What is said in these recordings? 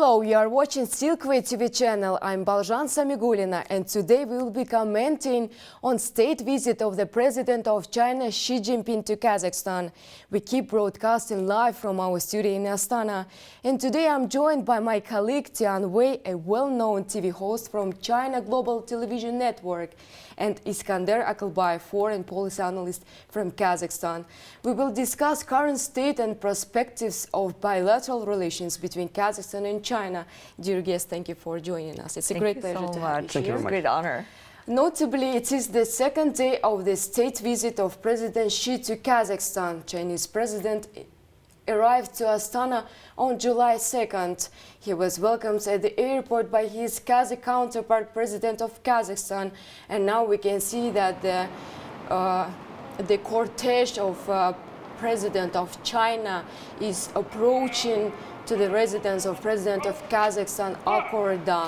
Hello, you are watching Silkway TV channel. I'm Balzhan Samigulina, and today we will be commenting on state visit of the President of China, Xi Jinping, to Kazakhstan. We keep broadcasting live from our studio in Astana. And today I'm joined by my colleague Tian Wei, a well-known TV host from China Global Television Network, and Iskander Akılbay, foreign policy analyst from Kazakhstan. We will discuss current state and perspectives of bilateral relations between Kazakhstan and China. Dear guest, thank you for joining us. It's a great pleasure to have you here. Thank you very much. Great honor. Notably, it is the second day of the state visit of President Xi to Kazakhstan. Chinese President arrived to Astana on July 2nd. He was welcomed at the airport by his Kazakh counterpart, President of Kazakhstan. And now we can see that the cortege of President of China is approaching to the residence of President of Kazakhstan, Akorda.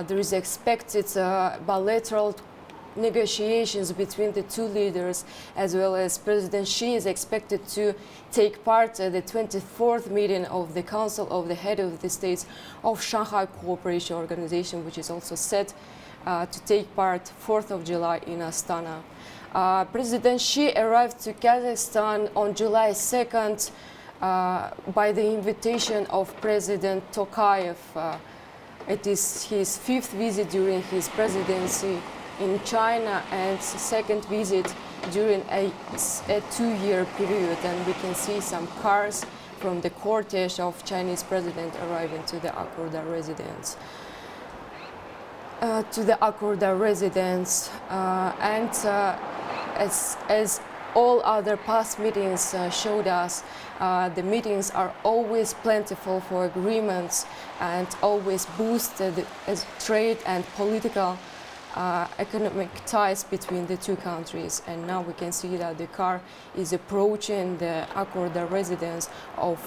There is expected bilateral negotiations between the two leaders, as well as President Xi is expected to take part at the 24th meeting of the Council of the Head of the States of Shanghai Cooperation Organization, which is also set to take part 4th of July in Astana. President Xi arrived to Kazakhstan on July 2nd by the invitation of President Tokayev. It is his fifth visit during his presidency in China and second visit during a two-year period, and we can see some cars from the cortege of Chinese president arriving to the Akorda residence. As all other past meetings showed us, the meetings are always plentiful for agreements and always boost the trade and political economic ties between the two countries. And now we can see that the car is approaching the Akorda residence of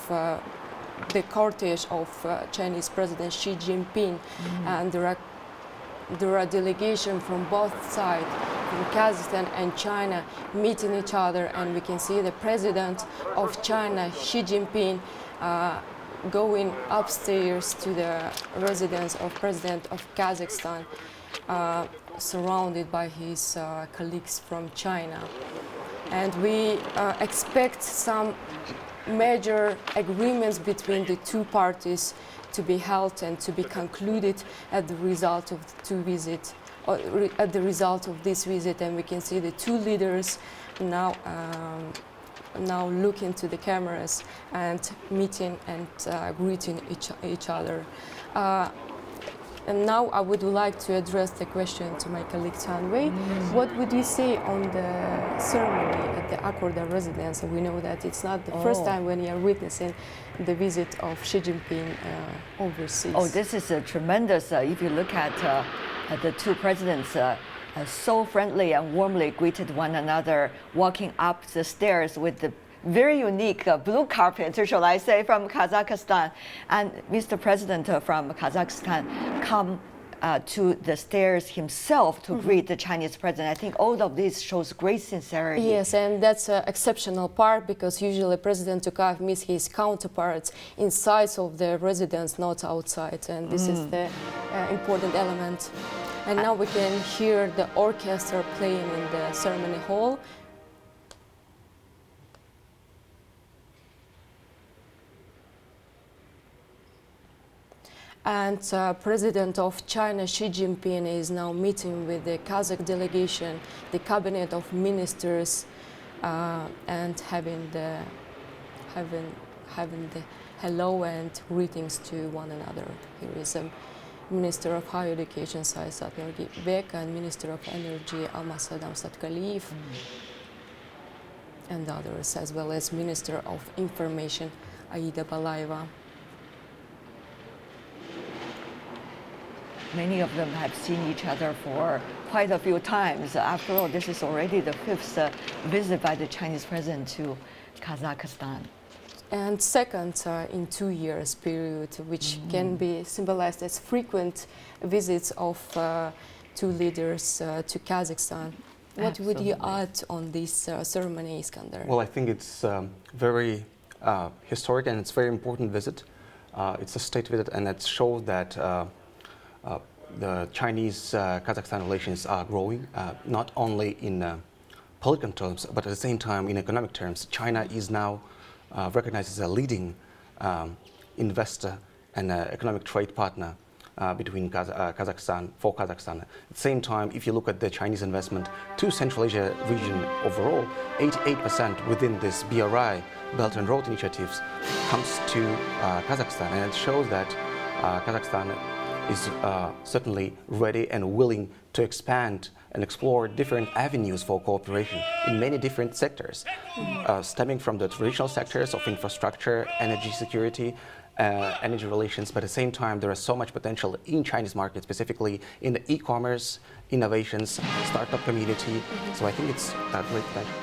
the cortege of Chinese President Xi Jinping. And there are delegations from both sides, from Kazakhstan and China, meeting each other, and we can see the President of China, Xi Jinping, going upstairs to the residence of President of Kazakhstan, surrounded by his colleagues from China. And we expect some major agreements between the two parties to be held and to be concluded at the result of this visit. And we can see the two leaders now looking to the cameras and meeting and greeting each other. And now I would like to address the question to my colleague Tian Wei. What would you say on the ceremony at the Akorda residence? We know that it's not the first time when you are witnessing the visit of Xi Jinping overseas. Oh, this is a tremendous. If you look at the two presidents, so friendly and warmly greeted one another, walking up the stairs with the very unique blue carpet, shall I say, from Kazakhstan. And Mr. President from Kazakhstan come to the stairs himself to greet the Chinese president. I think all of this shows great sincerity. Yes, and that's an exceptional part, because usually President Tokayev meets his counterparts inside of the residence, not outside. And this is the important element. And now we can hear the orchestra playing in the ceremony hall. And President of China, Xi Jinping, is now meeting with the Kazakh delegation, the cabinet of ministers, and having the hello and greetings to one another. Here is Minister of Higher Education, Sayasat Nurgibek, and Minister of Energy, Almasadam Satkaliyev, and others, as well as Minister of Information, Aida Balayeva. Many of them have seen each other for quite a few times. After all, this is already the fifth visit by the Chinese president to Kazakhstan. And second in 2 years period, which can be symbolized as frequent visits of two leaders to Kazakhstan. What would you add on this ceremony, Iskander? Well, I think it's very historic and it's a very important visit. It's a state visit, and it shows that the Chinese-Kazakhstan relations are growing, not only in political terms, but at the same time in economic terms. China is now recognized as a leading investor and economic trade partner between Kazakhstan, for Kazakhstan. At the same time, if you look at the Chinese investment to Central Asia region overall, 88% within this BRI, Belt and Road initiatives, comes to Kazakhstan, and it shows that Kazakhstan is certainly ready and willing to expand and explore different avenues for cooperation in many different sectors, stemming from the traditional sectors of infrastructure, energy security, energy relations, but at the same time there is so much potential in Chinese market, specifically in the e-commerce, innovations, startup community. So I think it's a great potential.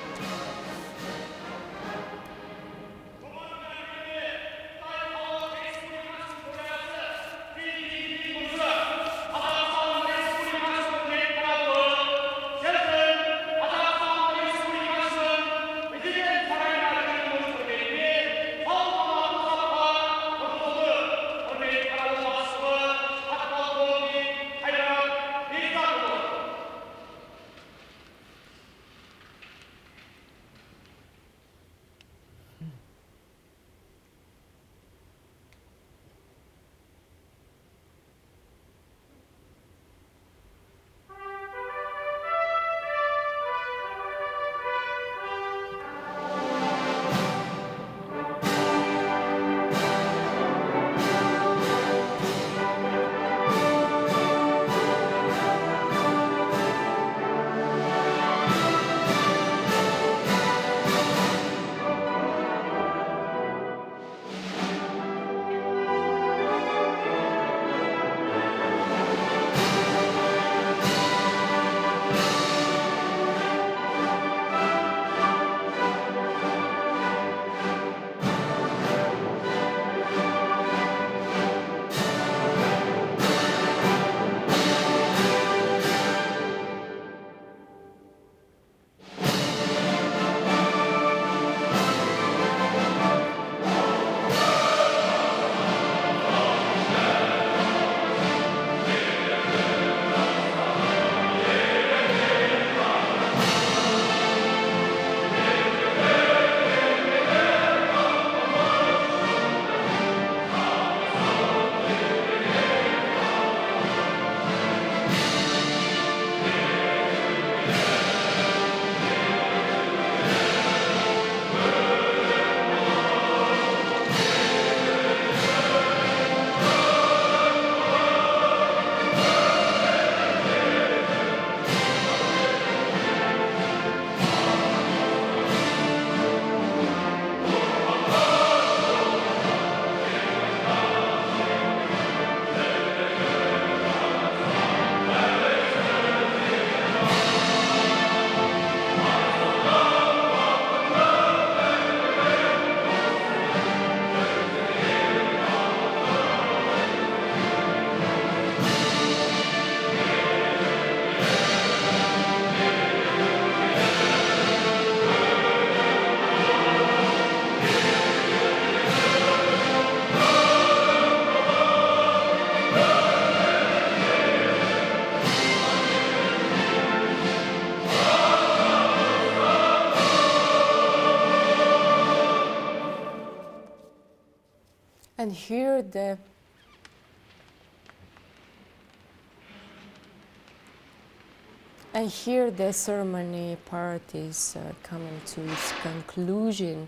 And here the ceremony part is coming to its conclusion.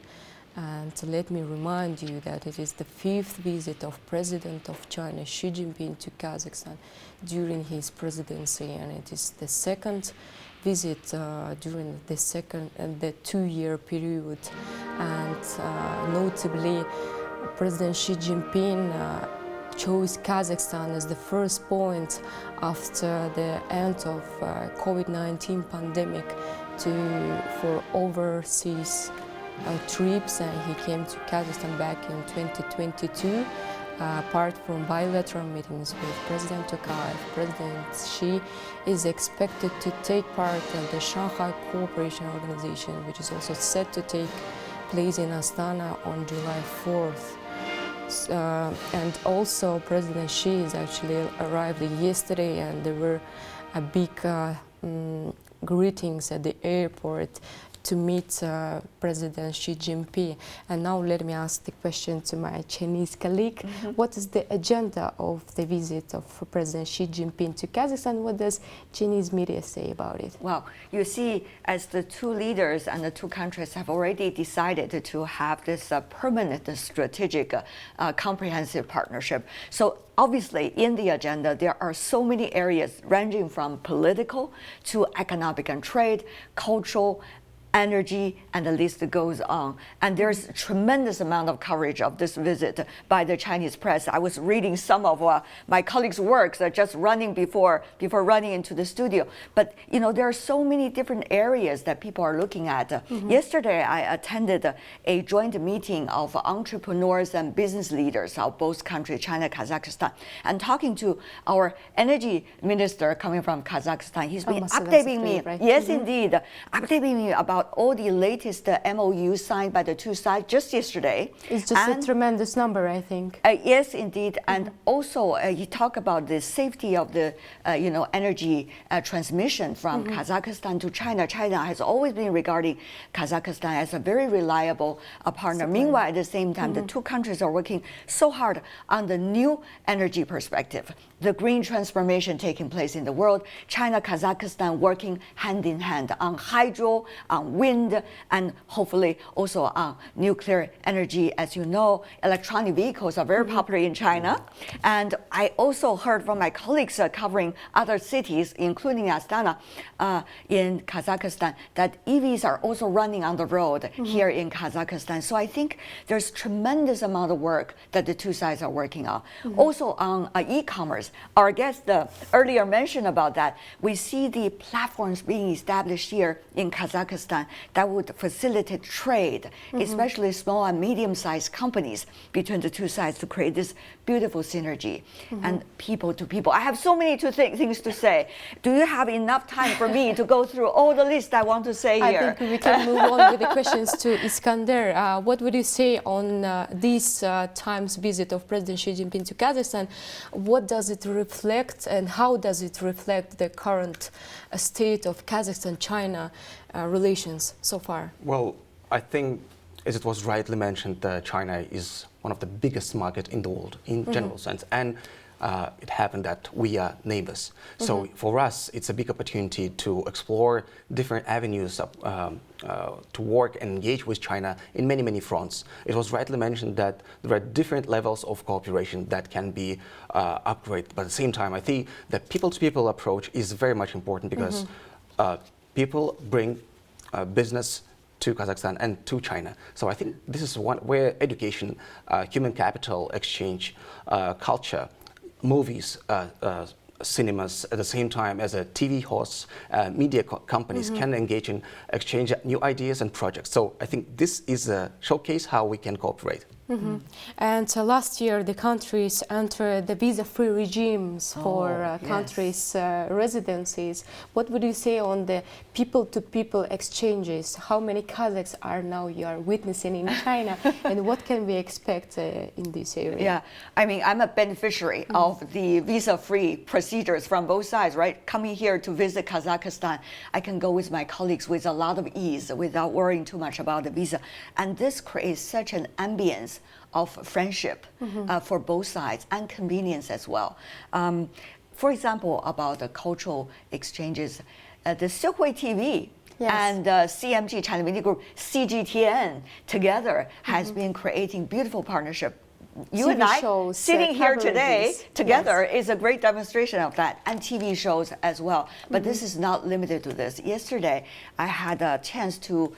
And let me remind you that it is the 5th visit of President of China Xi Jinping to Kazakhstan during his presidency, and it is the 2nd visit during the 2-year period. And notably, President Xi Jinping chose Kazakhstan as the first point after the end of COVID-19 pandemic for overseas trips, and he came to Kazakhstan back in 2022. Apart from bilateral meetings with President Tokayev, President Xi is expected to take part in the Shanghai Cooperation Organization, which is also set to take place in Astana on July 4th. And also President Xi is actually arrived yesterday, and there were a big greetings at the airport to meet President Xi Jinping. And now let me ask the question to my Chinese colleague. What is the agenda of the visit of President Xi Jinping to Kazakhstan? What does Chinese media say about it? Well, you see, as the two leaders and the two countries have already decided to have this permanent strategic comprehensive partnership. So obviously, in the agenda, there are so many areas ranging from political to economic and trade, cultural, energy, and the list goes on. And there's a tremendous amount of coverage of this visit by the Chinese press. I was reading some of my colleagues' works just running before running into the studio. But you know, there are so many different areas that people are looking at. Yesterday, I attended a joint meeting of entrepreneurs and business leaders of both countries, China, Kazakhstan, and talking to our energy minister coming from Kazakhstan. He's been updating me. Right? Yes, indeed, updating me about all the latest MOUs signed by the two sides just yesterday. It's just a tremendous number, I think. Yes, indeed. And also, he talked about the safety of the energy transmission from Kazakhstan to China. China has always been regarding Kazakhstan as a very reliable partner. Meanwhile, at the same time, the two countries are working so hard on the new energy perspective, the green transformation taking place in the world. China, Kazakhstan working hand in hand on hydro, on wind, and hopefully also on nuclear energy. As you know, electronic vehicles are very popular in China. And I also heard from my colleagues covering other cities, including Astana in Kazakhstan, that EVs are also running on the road here in Kazakhstan. So I think there's tremendous amount of work that the two sides are working on. Also on e-commerce, our guest earlier mentioned about that. We see the platforms being established here in Kazakhstan that would facilitate trade, especially small and medium-sized companies between the two sides to create this beautiful synergy and people to people. I have so many things to say. Do you have enough time for me to go through all the list I want to say here? I think we can move on with the questions to Iskander. What would you say on this time's visit of President Xi Jinping to Kazakhstan? What does it reflect, and how does it reflect the current state of Kazakhstan-China relations so far? Well, I think, as it was rightly mentioned, China is one of the biggest markets in the world in general sense, and it happened that we are neighbors. So for us, it's a big opportunity to explore different avenues to work and engage with China in many, many fronts. It was rightly mentioned that there are different levels of cooperation that can be upgraded. But at the same time, I think the people-to-people approach is very much important because people bring business to Kazakhstan and to China. So I think this is one where education, human capital exchange, culture, movies, cinemas, at the same time as a TV hosts, media companies can engage in exchange new ideas and projects. So I think this is a showcase how we can cooperate. And last year, the countries entered the visa-free regimes for countries' residencies. What would you say on the people-to-people exchanges? How many Kazakhs are now you are witnessing in China, and what can we expect in this area? Yeah, I mean, I'm a beneficiary of the visa-free procedures from both sides, right? Coming here to visit Kazakhstan, I can go with my colleagues with a lot of ease without worrying too much about the visa. And this creates such an ambience of friendship for both sides and convenience as well. For example, about the cultural exchanges, the Silkway TV and CMG, China Media Group, CGTN, together has been creating beautiful partnership. You and I sitting here today together is a great demonstration of that, and TV shows as well. But this is not limited to this. Yesterday, I had a chance to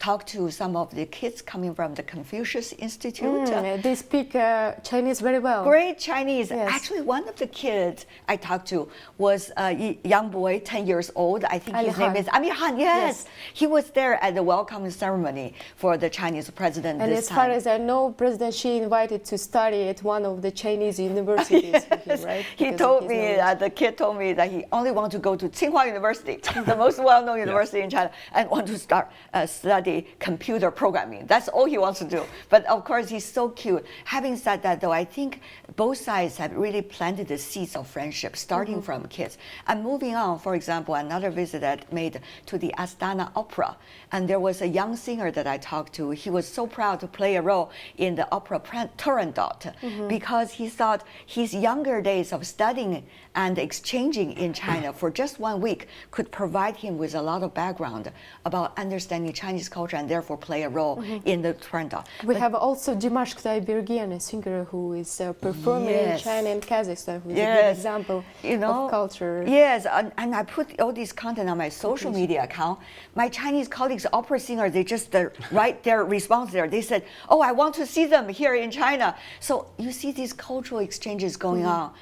talk to some of the kids coming from the Confucius Institute. They speak Chinese very well. Great Chinese. Actually, one of the kids I talked to was a young boy, 10 years old. I think his name is Amihan. Yes. He was there at the welcome ceremony for the Chinese president and this as far as I know, President Xi invited invited to study at one of the Chinese universities, with him, right? He told me, the kid told me that he only wants to go to Tsinghua University, the most well-known university in China, and want to start study computer programming. That's all he wants to do. But of course, he's so cute. Having said that, though, I think both sides have really planted the seeds of friendship, starting from kids. And moving on, for example, another visit I made to the Astana Opera, and there was a young singer that I talked to. He was so proud to play a role in the opera Turandot because he thought his younger days of studying and exchanging in China for just 1 week could provide him with a lot of background about understanding Chinese culture and therefore play a role in the Turandot. We have also Dimash Kutaibergen, a singer who is performing in China and Kazakhstan, who is a good example of culture. Yes, and I put all this content on my social media account. My Chinese colleagues, opera singers, they just write their response there. They said, oh, I want to see them here in China. So you see these cultural exchanges going on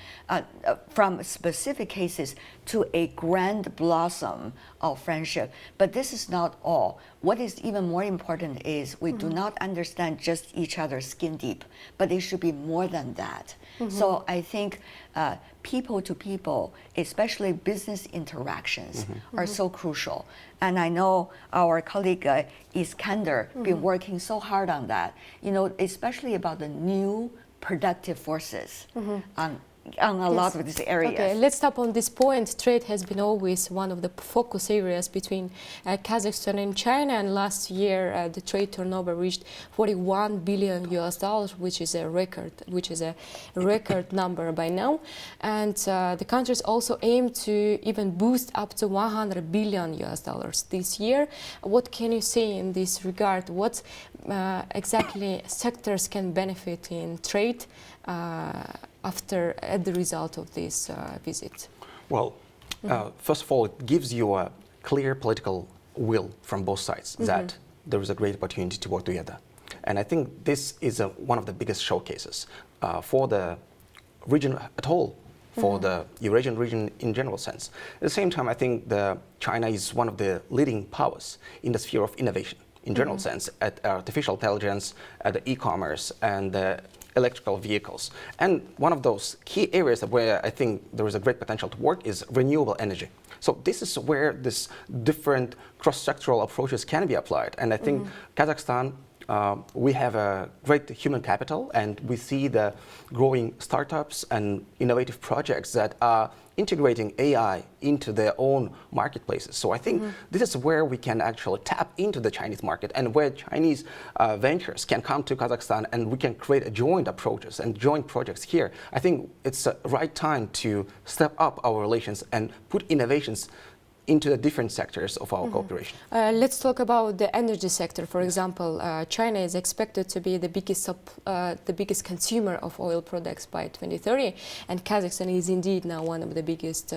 from specific cases to a grand blossom of friendship. But this is not all. What is even more important is we do not understand just each other skin deep, but it should be more than that. So I think people to people, especially business interactions, are so crucial. And I know our colleague Iskander been working so hard on that, especially about the new productive forces on a lot of these areas. Okay, let's stop on this point. Trade has been always one of the focus areas between Kazakhstan and China, and last year the trade turnover reached $41 billion, which is a record number by now. And the countries also aim to even boost up to $100 billion this year. What can you say in this regard? What exactly sectors can benefit in trade as the result of this visit? Well, first of all, it gives you a clear political will from both sides that there is a great opportunity to work together. And I think this is one of the biggest showcases for the region at all, for the Eurasian region in general sense. At the same time, I think China is one of the leading powers in the sphere of innovation in general sense, at artificial intelligence, at the e-commerce, and the electrical vehicles. And one of those key areas where I think there is a great potential to work is renewable energy. So this is where this different cross-sectoral approaches can be applied. And I think Kazakhstan, we have a great human capital, and we see the growing startups and innovative projects that are integrating AI into their own marketplaces. So I think this is where we can actually tap into the Chinese market, and where Chinese ventures can come to Kazakhstan, and we can create joint approaches and joint projects here. I think it's the right time to step up our relations and put innovations into the different sectors of our cooperation. Let's talk about the energy sector. For example, China is expected to be the biggest consumer of oil products by 2030, and Kazakhstan is indeed now one of the biggest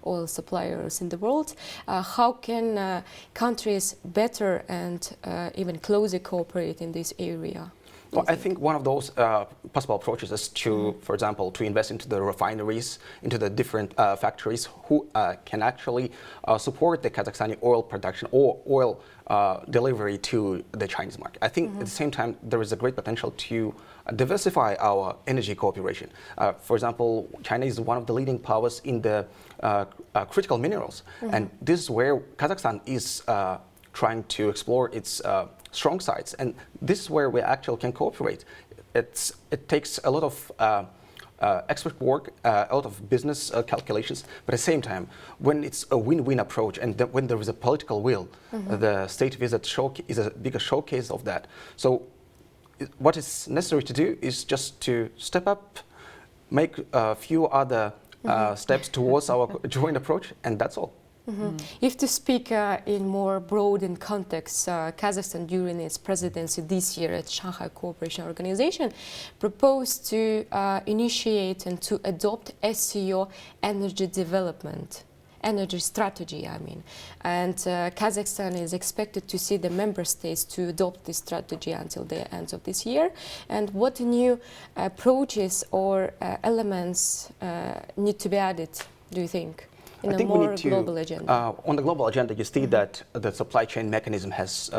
oil suppliers in the world. How can countries better and even closer cooperate in this area? Well, I think one of those possible approaches is to, for example, to invest into the refineries, into the different factories who can actually support the Kazakhstani oil production or oil delivery to the Chinese market. I think at the same time, there is a great potential to diversify our energy cooperation. For example, China is one of the leading powers in the critical minerals. And this is where Kazakhstan is trying to explore its strong sides, and this is where we actually can cooperate. It takes a lot of expert work, a lot of business calculations, but at the same time, when it's a win-win approach and when there is a political will, the state visit is a bigger showcase of that. So what is necessary to do is just to step up, make a few other steps towards our joint approach, and that's all. If to speak in more broad in context, Kazakhstan during its presidency this year at Shanghai Cooperation Organization proposed to initiate and to adopt SCO energy development, energy strategy, I mean. And Kazakhstan is expected to see the member states to adopt this strategy until the end of this year. And what new approaches or elements need to be added, do you think? I think we need to, global agenda. On the global agenda, you see that the supply chain mechanism has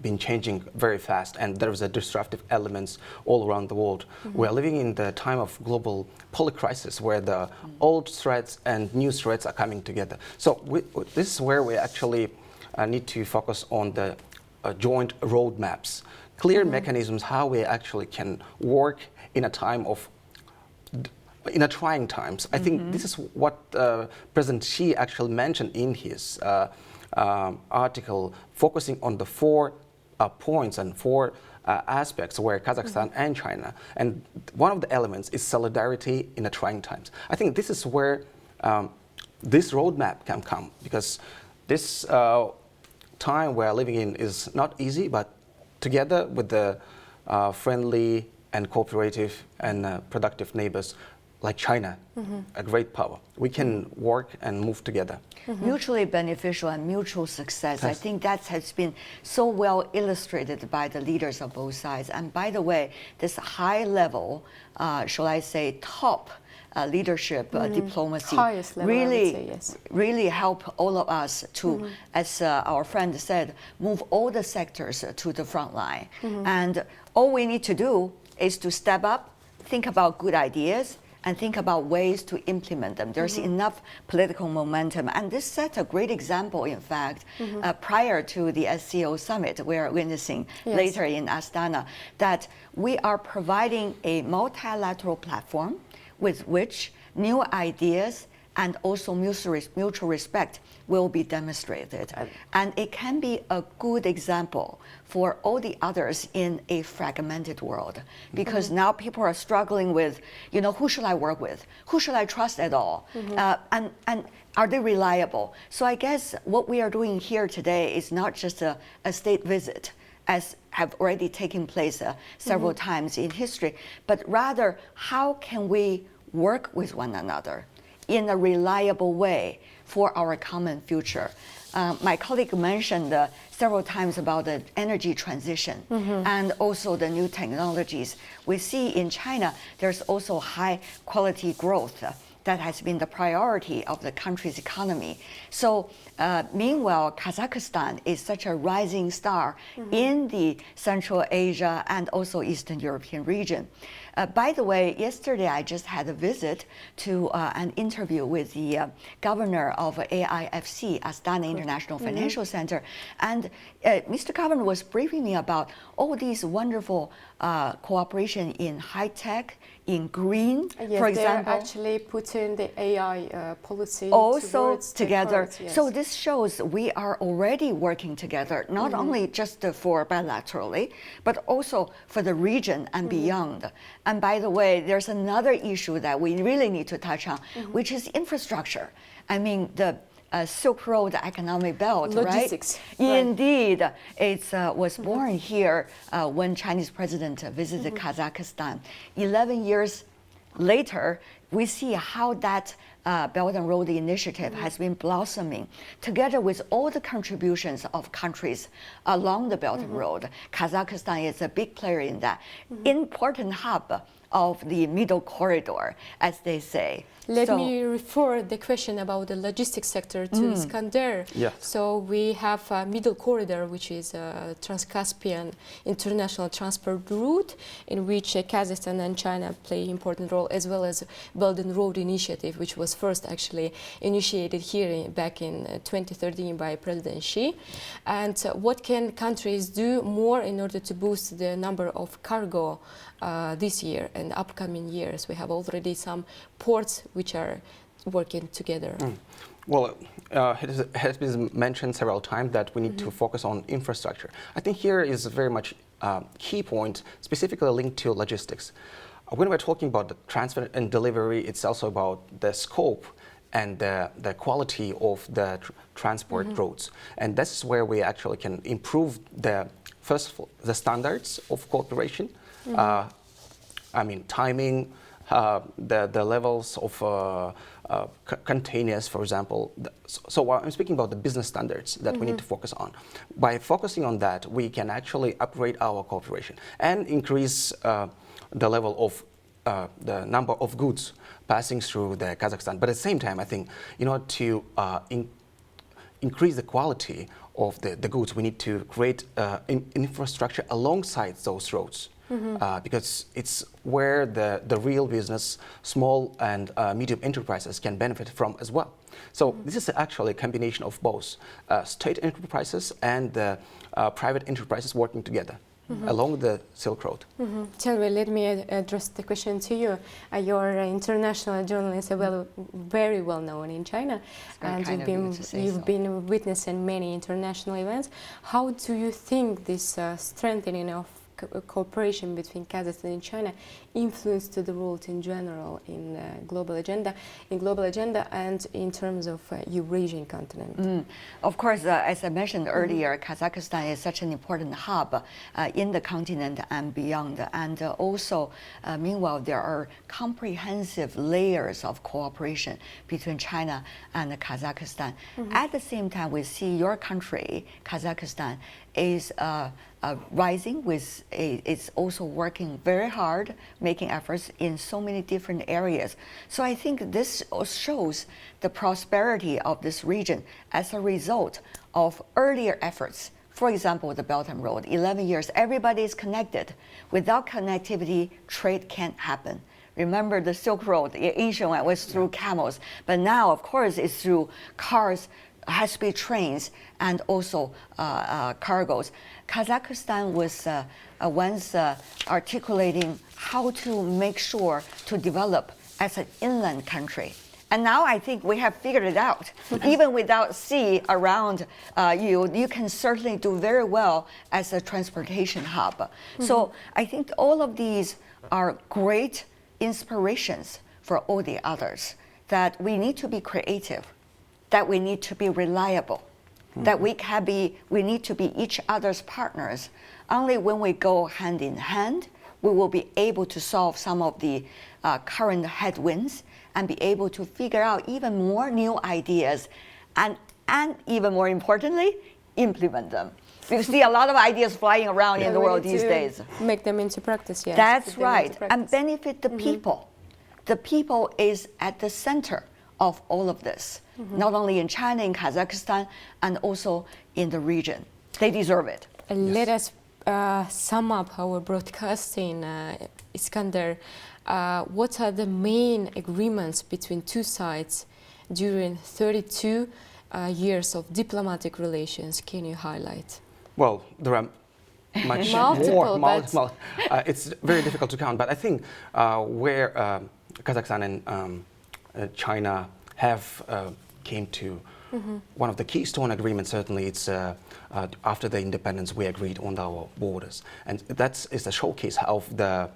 been changing very fast, and there's a disruptive elements all around the world. We are living in the time of global polycrisis, where the old threats and new threats are coming together. So this is where we actually need to focus on the joint roadmaps, clear mechanisms how we actually can work in a time of trying times. I think this is what President Xi actually mentioned in his article, focusing on the 4 points and 4 aspects where Kazakhstan and China, and one of the elements is solidarity in the trying times. I think this is where this roadmap can come, because this time we're living in is not easy, but together with the friendly and cooperative and productive neighbors like China, a great power, we can work and move together. Mutually beneficial and mutual success. Yes. I think that has been so well illustrated by the leaders of both sides. And by the way, this high level, shall I say, top leadership diplomacy Highest level, I would say, yes. really help all of us to, as our friend said, move all the sectors to the front line. And all we need to do is to step up, think about good ideas, and think about ways to implement them. There's enough political momentum. And this set a great example, in fact, prior to the SCO summit we're witnessing later in Astana, that we are providing a multilateral platform with which new ideas and also mutual respect will be demonstrated. And it can be a good example for all the others in a fragmented world. Because now people are struggling with, you know, who should I work with? Who should I trust at all? And are they reliable? So I guess what we are doing here today is not just a state visit, as have already taken place several times in history, but rather how can we work with one another in a reliable way for our common future. My colleague mentioned several times about the energy transition and also the new technologies. We see in China, there's also high quality growth that has been the priority of the country's economy. So meanwhile, Kazakhstan is such a rising star in the Central Asia and also Eastern European region. By the way, yesterday I just had a visit to an interview with the governor of AIFC, Astana International Financial Center, and Mr. Governor was briefing me about all these wonderful cooperation in high tech, in green, Yes, for example. they're actually putting the AI policy Also towards together. the cards, So this shows we are already working together, not only just for bilaterally, but also for the region and beyond. And by the way, there's another issue that we really need to touch on, which is infrastructure. I mean, the Silk Road economic belt, Logistics, right? right. Indeed, it was born here when Chinese president visited Kazakhstan. 11 years later, we see how that Belt and Road Initiative has been blossoming, together with all the contributions of countries along the Belt and Road. Kazakhstan is a big player in that. Important hub of the middle corridor, as they say. Let me refer the question about the logistics sector to Iskander. Yes. So we have a middle corridor, which is a Trans-Caspian international transport route, in which Kazakhstan and China play important role, as well as Belt and Road Initiative, which was first actually initiated here back in 2013 by President Xi. And what can countries do more in order to boost the number of cargo this year and upcoming years? We have already some ports which are working together. Well, it has been mentioned several times that we need to focus on infrastructure. I think here is a very much key point, specifically linked to logistics. When we're talking about the transfer and delivery, it's also about the scope and the quality of the transport routes. And that's where we actually can improve first of all, the standards of cooperation. I mean, timing, the levels of containers, for example. So I'm speaking about the business standards that we need to focus on. By focusing on that, we can actually upgrade our cooperation and increase the level of the number of goods passing through the Kazakhstan. But at the same time, I think in order to increase the quality of the goods, we need to create infrastructure alongside those roads. Because it's where the real business, small and medium enterprises can benefit from as well. So this is actually a combination of both state enterprises and private enterprises working together along the Silk Road. Tianwei, let me address the question to you. You're an international journalist, very well known in China, and you've been witnessing many international events. How do you think this strengthening of cooperation between Kazakhstan and China influence to the world in general in global agenda, and in terms of Eurasian continent? Of course, as I mentioned earlier, Kazakhstan is such an important hub in the continent and beyond. And also, meanwhile, there are comprehensive layers of cooperation between China and Kazakhstan. At the same time, we see your country, Kazakhstan, is rising it's also working very hard, making efforts in so many different areas. So I think this shows the prosperity of this region as a result of earlier efforts. For example, the Belt and Road, 11 years, everybody is connected. Without connectivity, trade can't happen. Remember the Silk Road, the ancient one was through camels, but now, of course, it's through cars, high-speed trains, and also cargoes. Kazakhstan was once articulating how to make sure to develop as an inland country. And now I think we have figured it out. Even without sea around you can certainly do very well as a transportation hub. So I think all of these are great inspirations for all the others, that we need to be creative, that we need to be reliable, that we need to be each other's partners. Only when we go hand in hand, we will be able to solve some of the current headwinds and be able to figure out even more new ideas and even more importantly, implement them. We see a lot of ideas flying around in the world these days. Make them into practice, yes. That's right, and benefit the people. The people is at the center of all of this, not only in China, in Kazakhstan, and also in the region. They deserve it. Let us sum up our broadcasting, Iskander. What are the main agreements between two sides during 32 years of diplomatic relations? Can you highlight? Well, there are much more. It's very difficult to count, but I think where Kazakhstan and China have came to one of the keystone agreements, certainly it's after the independence we agreed on our borders. And that is a showcase of the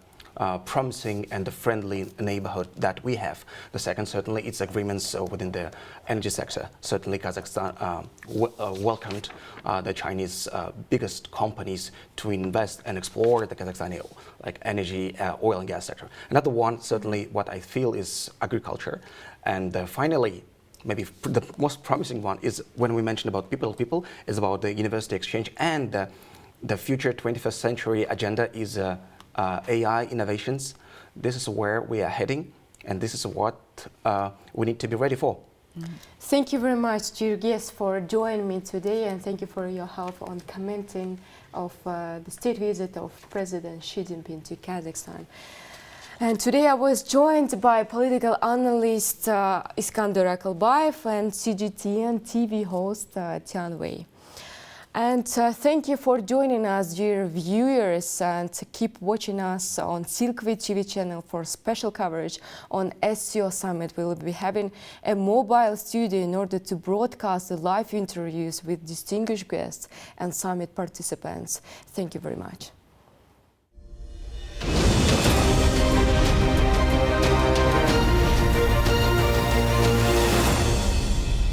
promising and the friendly neighborhood that we have. The second, certainly, it's agreements within the energy sector. Certainly, Kazakhstan welcomed the Chinese biggest companies to invest and explore the Kazakhstani like energy, oil and gas sector. Another one, certainly, what I feel is agriculture. And finally, maybe the most promising one is when we mentioned about people to people, is about the university exchange, and the future 21st century agenda is AI innovations. This is where we are heading, and this is what we need to be ready for. Thank you very much, dear guests, for joining me today, and thank you for your help on commenting of the state visit of President Xi Jinping to Kazakhstan. And today I was joined by political analyst Iskander Akalbayev and CGTN TV host Tianwei. And thank you for joining us, dear viewers, and keep watching us on Silkway TV channel for special coverage on SCO Summit. We will be having a mobile studio in order to broadcast the live interviews with distinguished guests and summit participants. Thank you very much.